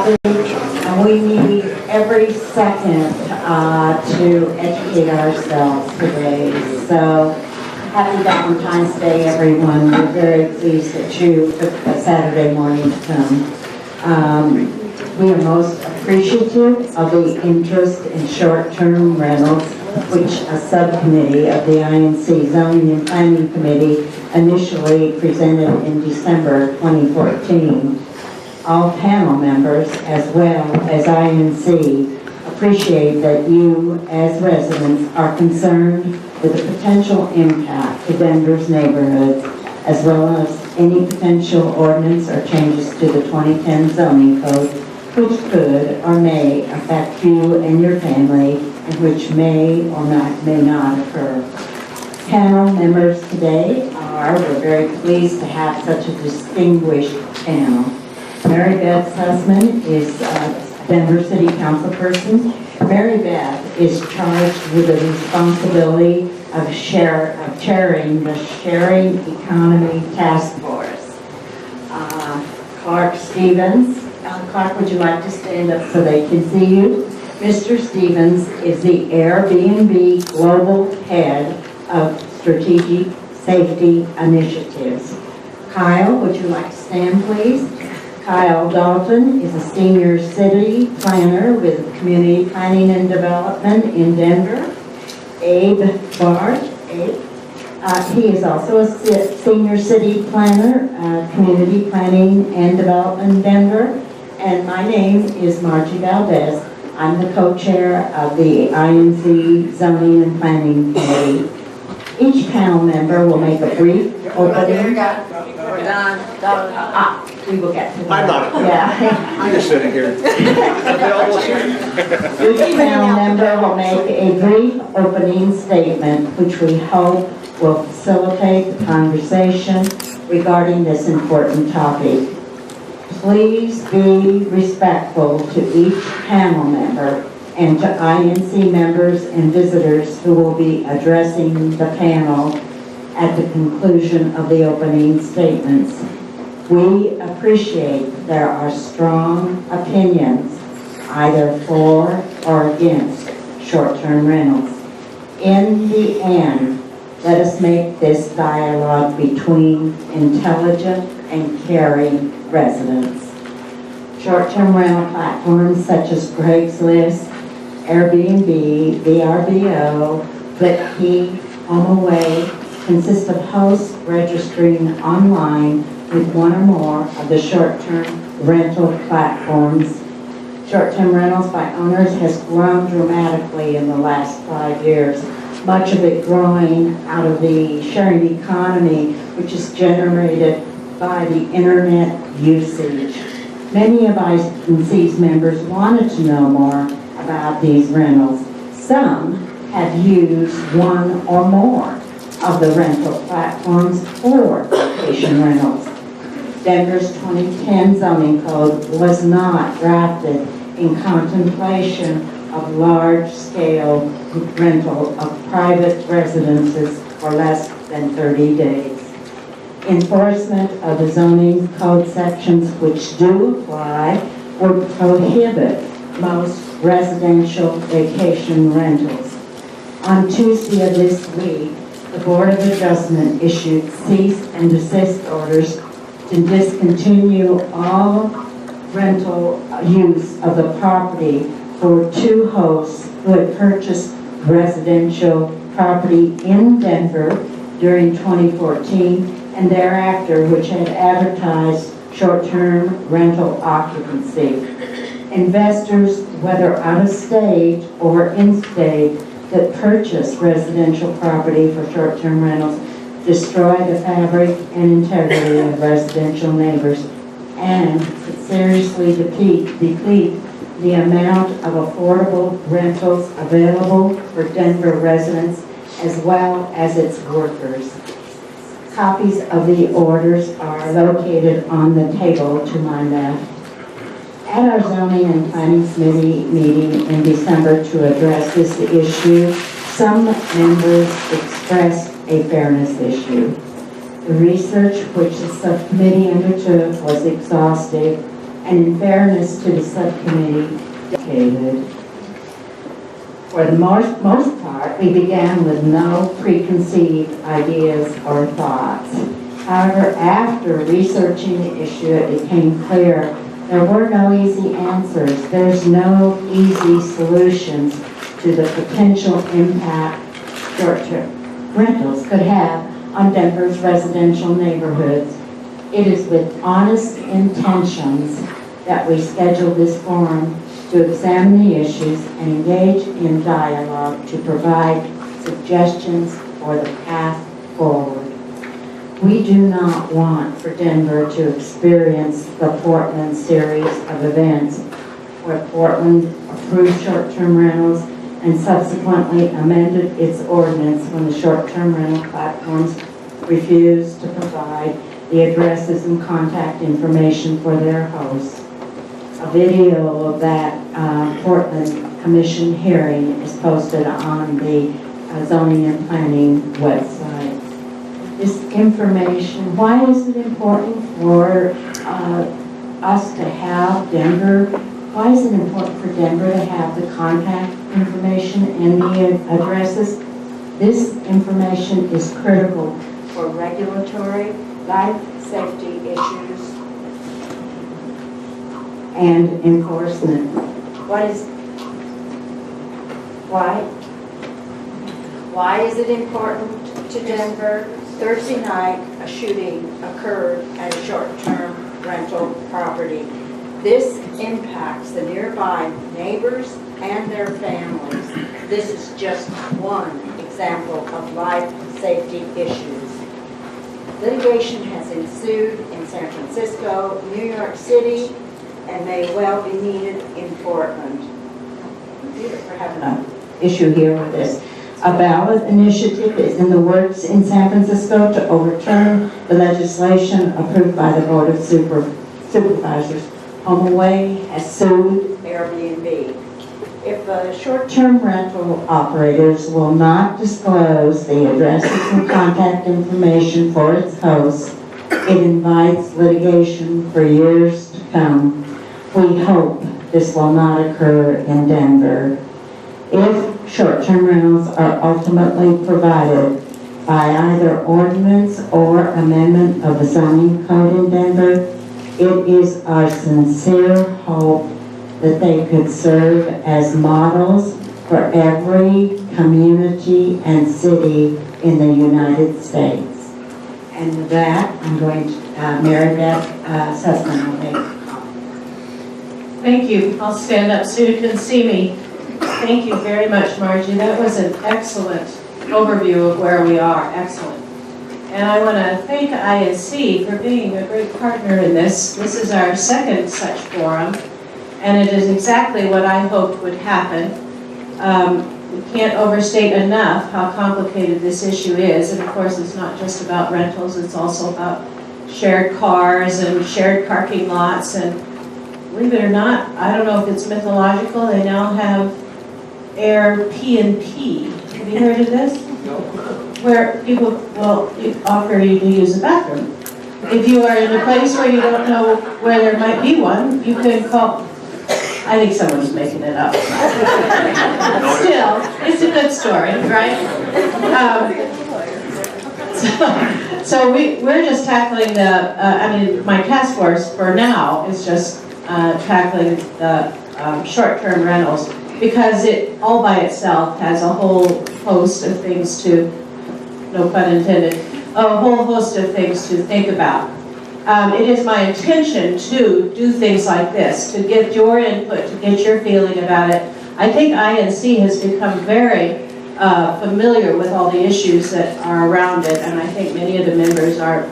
And we need every second to educate ourselves today. So happy Valentine's Day, everyone. We're very pleased that you took a Saturday morning to come. We are most appreciative of the interest in short-term rentals, which a subcommittee of the INC Zoning and Planning Committee initially presented in December 2014. All panel members, as well as INC, appreciate that you, as residents, are concerned with the potential impact to Denver's neighborhoods, as well as any potential ordinance or changes to the 2010 zoning code, which could or may affect you and your family, and which may or may not occur. Panel members today we're very pleased to have such a distinguished panel. Mary Beth Sussman is a Denver City Council person. Mary Beth is charged with the responsibility of chairing the Sharing Economy Task Force. Clark Stevens. Clark, would you like to stand up so they can see you? Mr. Stevens is the Airbnb Global Head of Strategic Safety Initiatives. Kyle, would you like to stand, please? Kyle Dalton is a senior city planner with Community Planning and Development in Denver. Abe Bart, he is also a senior city planner, Community Planning and Development in Denver. And my name is Margie Valdez. I'm the co-chair of the INC Zoning and Planning Committee. Each panel member will make a brief opening. We're done. We will get to that. I'm not. Yeah. I'm just sitting here. Each panel member will make a brief opening statement, which we hope will facilitate the conversation regarding this important topic. Please be respectful to each panel member and to INC members and visitors who will be addressing the panel at the conclusion of the opening statements. We appreciate there are strong opinions either for or against short-term rentals. In the end, let us make this dialogue between intelligent and caring residents. Short-term rental platforms such as Craigslist, Airbnb, VRBO, FlipKey, HomeAway consist of hosts registering online with one or more of the short-term rental platforms. Short-term rentals by owners has grown dramatically in the last 5 years, much of it growing out of the sharing economy, which is generated by the internet usage. Many of INC's members wanted to know more about these rentals. Some have used one or more of the rental platforms for vacation rentals. Denver's 2010 zoning code was not drafted in contemplation of large-scale rental of private residences for less than 30 days. Enforcement of the zoning code sections which do apply would prohibit most residential vacation rentals. On Tuesday of this week, the Board of Adjustment issued cease and desist orders to discontinue all rental use of the property for 2 hosts who had purchased residential property in Denver during 2014 and thereafter, which had advertised short-term rental occupancy. Investors, whether out of state or in state, that purchase residential property for short-term rentals destroy the fabric and integrity of residential neighbors and seriously deplete the amount of affordable rentals available for Denver residents as well as its workers. Copies of the orders are located on the table to my left. At our Zoning and Planning Committee meeting in December to address this issue, some members expressed a fairness issue. The research which the subcommittee undertook was exhaustive And in fairness to the subcommittee, dedicated. For the most part, we began with no preconceived ideas or thoughts. However, after researching the issue, it became clear there were no easy answers. There's no easy solutions to the potential impact short-term rentals could have on Denver's residential neighborhoods. It is with honest intentions that we scheduled this forum to examine the issues and engage in dialogue to provide suggestions for the path forward. We do not want for Denver to experience the Portland series of events where Portland approved short-term rentals and subsequently amended its ordinance when the short-term rental platforms refused to provide the addresses and contact information for their hosts. A video of that Portland Commission hearing is posted on the Zoning and Planning website. This information, why is it important for us to have Denver? Why is it important for Denver to have the contact information and the addresses? This information is critical for regulatory, life safety issues, and enforcement. Why is it important to Denver? Thursday night, a shooting occurred at a short-term rental property. This impacts the nearby neighbors and their families. This is just one example of life safety issues. Litigation has ensued in San Francisco, New York City, and may well be needed in Portland. We're having an issue here with this. A ballot initiative is in the works in San Francisco to overturn the legislation approved by the Board of Supervisors. HomeAway has sued Airbnb. If short-term rental operators will not disclose the addresses and contact information for its hosts, it invites litigation for years to come. We hope this will not occur in Denver. If short-term rentals are ultimately provided by either ordinance or amendment of the zoning code in Denver, it is our sincere hope that they could serve as models for every community and city in the United States. And with that, I'm going to, Mary Beth Sussman will make a comment. Thank you. I'll stand up so you can see me. Thank you very much, Margie. That was an excellent overview of where we are. Excellent. And I want to thank ISC for being a great partner in this. This is our second such forum, and it is exactly what I hoped would happen. We can't overstate enough how complicated this issue is, and of course it's not just about rentals, it's also about shared cars and shared parking lots, and believe it or not, I don't know if it's mythological, they now have Airbnb. Have you heard of this? No. Where people will offer you to use a bathroom. If you are in a place where you don't know where there might be one, you can call. I think someone's making it up. Still, it's a good story, right? So we're just tackling the, my task force for now is just tackling the short-term rentals, because it all by itself has a whole host of things to, no pun intended, a whole host of things to think about. It is my intention to do things like this, to get your input, to get your feeling about it. I think INC has become very familiar with all the issues that are around it, and I think many of the members are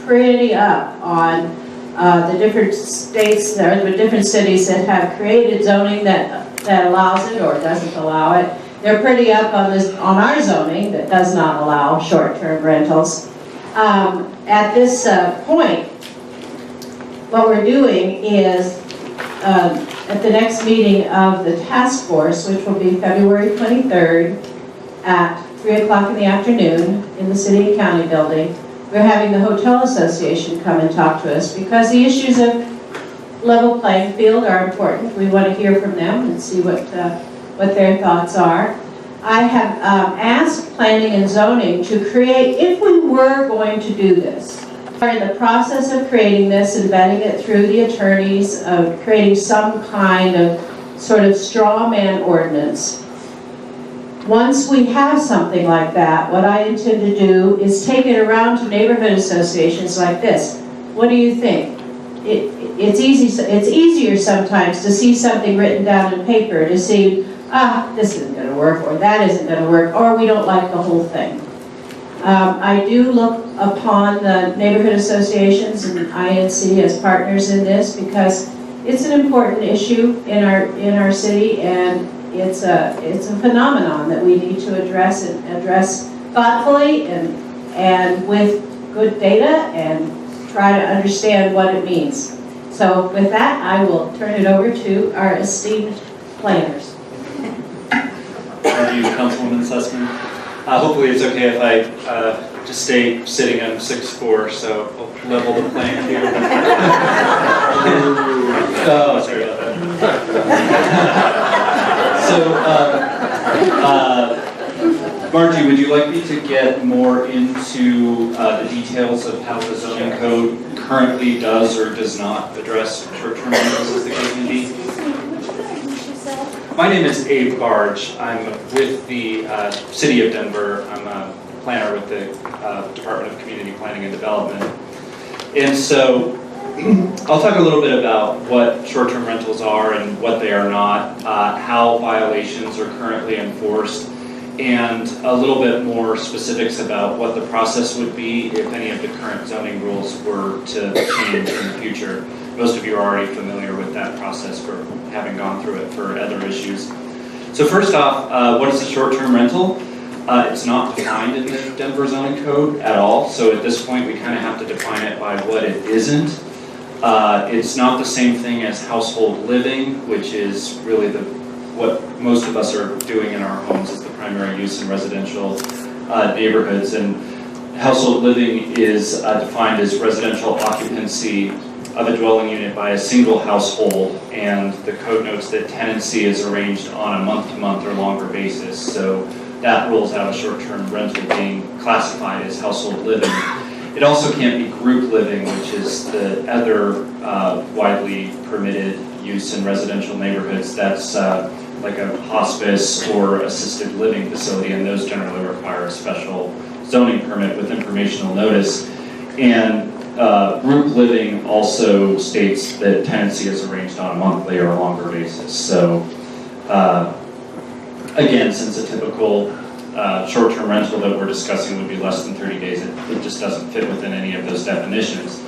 pretty up on the different states, or the different cities that have created zoning that allows it or doesn't allow it. They're pretty up on our zoning that does not allow short-term rentals. At this point, what we're doing is, at the next meeting of the task force, which will be February 23rd at 3 o'clock in the afternoon in the City and County building, we're having the Hotel Association come and talk to us, because the issues of level playing field are important. We want to hear from them and see what their thoughts are. I have asked planning and zoning to create, if we were going to do this, we're in the process of creating this and vetting it through the attorneys, of creating some kind of sort of straw man ordinance. Once we have something like that, what I intend to do is take it around to neighborhood associations like this. What do you think? It's easier sometimes to see something written down in paper, to see, this isn't going to work, or that isn't going to work, or we don't like the whole thing. I do look upon the neighborhood associations and INC as partners in this because it's an important issue in our city, and it's a phenomenon that we need to address thoughtfully and with good data and try to understand what it means. So with that, I will turn it over to our esteemed planners. Thank you, Councilwoman Sussman. Hopefully it's okay if I just stay sitting. I'm 6'4", so I'll level the playing field. Oh, sorry about that. So, Margie, would you like me to get more into the details of how the zoning code currently does or does not address short-term rentals as the case may be? My name is Abe Barge. I'm with the City of Denver. I'm a planner with the Department of Community Planning and Development. And so I'll talk a little bit about what short-term rentals are and what they are not, how violations are currently enforced, and a little bit more specifics about what the process would be if any of the current zoning rules were to change in the future. Most of you are already familiar with that process for having gone through it for other issues. So first off, what is a short-term rental? It's not defined in the Denver zoning code at all, so at this point we kind of have to define it by what it isn't. It's not the same thing as household living, which is really what most of us are doing in our homes as the primary use in residential neighborhoods. And household living is defined as residential occupancy of a dwelling unit by a single household, and the code notes that tenancy is arranged on a month-to-month or longer basis. So that rules out a short-term rental being classified as household living. It also can't be group living, which is the other widely permitted use in residential neighborhoods. That's like a hospice or assisted living facility, and those generally require a special zoning permit with informational notice. And group living also states that tenancy is arranged on a monthly or a longer basis. So again, since a typical short-term rental that we're discussing would be less than 30 days, it just doesn't fit within any of those definitions.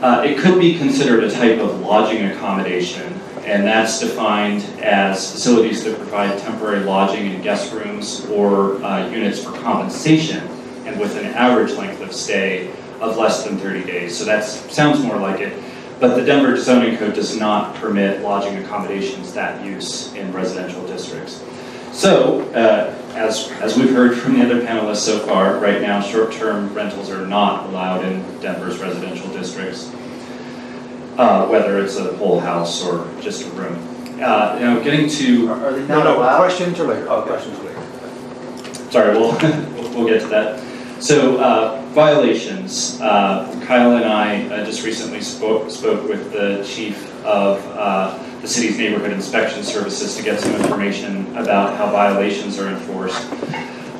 It could be considered a type of lodging accommodation, and that's defined as facilities that provide temporary lodging in guest rooms or units for compensation, and with an average length of stay of less than 30 days. So that sounds more like it, but the Denver zoning code does not permit lodging accommodations that use in residential districts. So, as we've heard from the other panelists so far, right now short-term rentals are not allowed in Denver's residential districts, whether it's a whole house or just a room. Now, getting to... Are they not allowed? Questions or later? Oh, questions later. Sorry, we'll get to that. So, violations. Kyle and I just recently spoke with the chief of the city's neighborhood inspection services to get some information about how violations are enforced.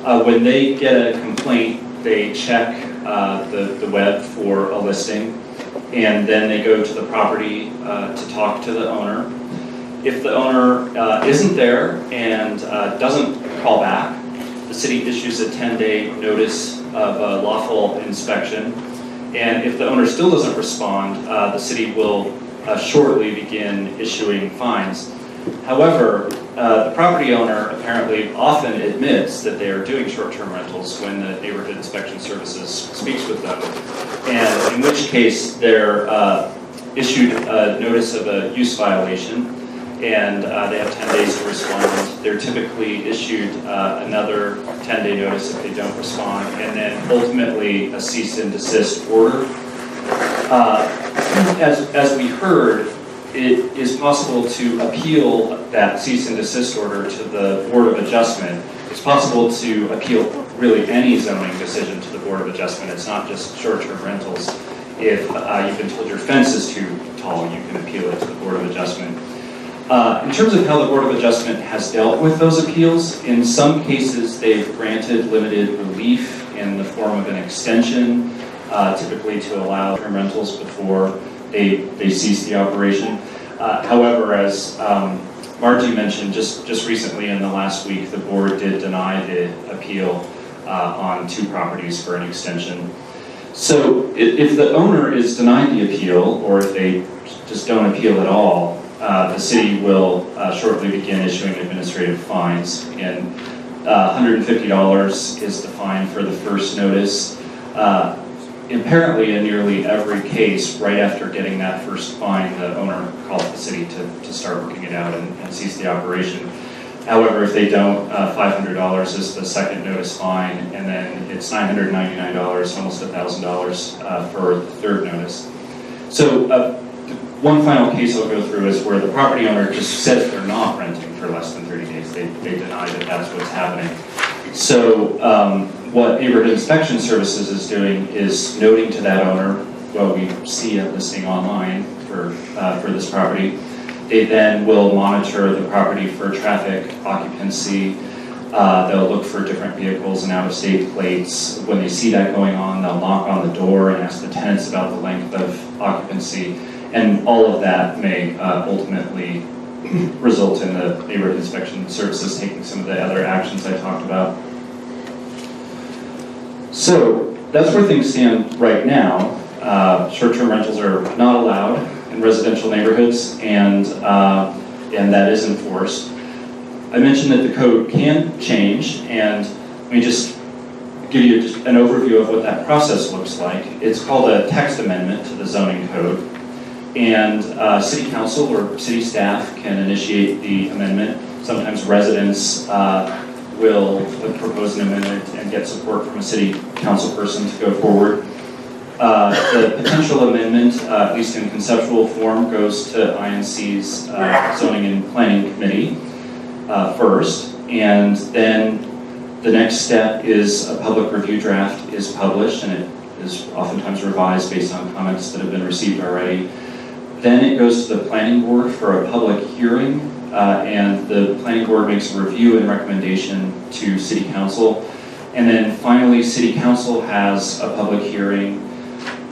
When they get a complaint, they check the web for a listing, and then they go to the property to talk to the owner. If the owner isn't there and doesn't call back, the city issues a 10-day notice of a lawful inspection, and if the owner still doesn't respond, the city will shortly begin issuing fines. However, the property owner apparently often admits that they are doing short-term rentals when the neighborhood inspection services speaks with them, and in which case they're issued a notice of a use violation, and they have 10 days to respond. They're typically issued another 10-day notice if they don't respond, and then ultimately a cease and desist order. As we heard, it is possible to appeal that cease and desist order to the Board of Adjustment. It's possible to appeal really any zoning decision to the Board of Adjustment. It's not just short-term rentals. If you've been told your fence is too tall, you can appeal it to the Board of Adjustment. In terms of how the Board of Adjustment has dealt with those appeals, in some cases they've granted limited relief in the form of an extension, typically to allow term rentals before they cease the operation. However, as Margie mentioned, just recently in the last week, the board did deny the appeal on 2 properties for an extension. So if the owner is denied the appeal, or if they just don't appeal at all, the city will shortly begin issuing administrative fines. And $150 is the fine for the first notice. Apparently, in nearly every case, right after getting that first fine, the owner calls the city to start working it out and cease the operation. However, if they don't, $500 is the second notice fine, and then it's $999, almost $1,000 for the third notice. So one final case I'll go through is where the property owner just says they're not renting for less than 30 days. They deny that that's what's happening. So what Neighborhood Inspection Services is doing is noting to that owner, well, we see a listing online for this property. They then will monitor the property for traffic, occupancy. They'll look for different vehicles and out-of-state plates. When they see that going on, they'll knock on the door and ask the tenants about the length of occupancy. And all of that may ultimately result in the Neighborhood Inspection Services taking some of the other actions I talked about. So that's where things stand right now. Short-term rentals are not allowed in residential neighborhoods, and that is enforced. I mentioned that the code can change, and let me just give you just an overview of what that process looks like. It's called a text amendment to the zoning code, and city council or city staff can initiate the amendment. Sometimes residents will propose an amendment and get support from a city council person to go forward. The potential amendment, at least in conceptual form, goes to INC's Zoning and Planning Committee first, and then the next step is a public review draft is published, and it is oftentimes revised based on comments that have been received already. Then it goes to the planning board for a public hearing, and the planning board makes a review and recommendation to city council. And then finally, city council has a public hearing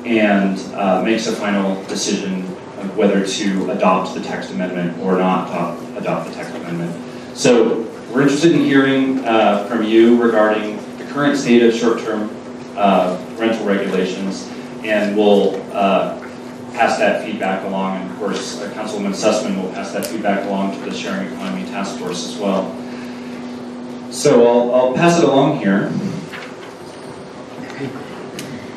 and makes a final decision of whether to adopt the text amendment or not adopt the text amendment. So we're interested in hearing from you regarding the current state of short-term rental regulations, and we'll pass that feedback along, and of course Councilwoman Sussman will pass that feedback along to the Sharing Economy Task Force as well. So I'll pass it along here.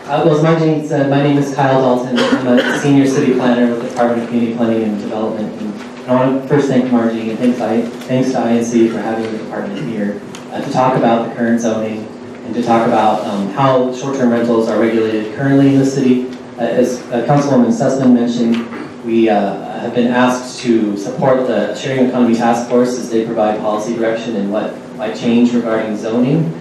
Well, as Margie said, my name is Kyle Dalton. I'm a senior city planner with the Department of Community Planning and Development. And I want to first thank Margie and thanks to INC for having the department here to talk about the current zoning and to talk about how short-term rentals are regulated currently in the city. As Councilwoman Sussman mentioned, we have been asked to support the Sharing Economy Task Force as they provide policy direction and what might change regarding zoning.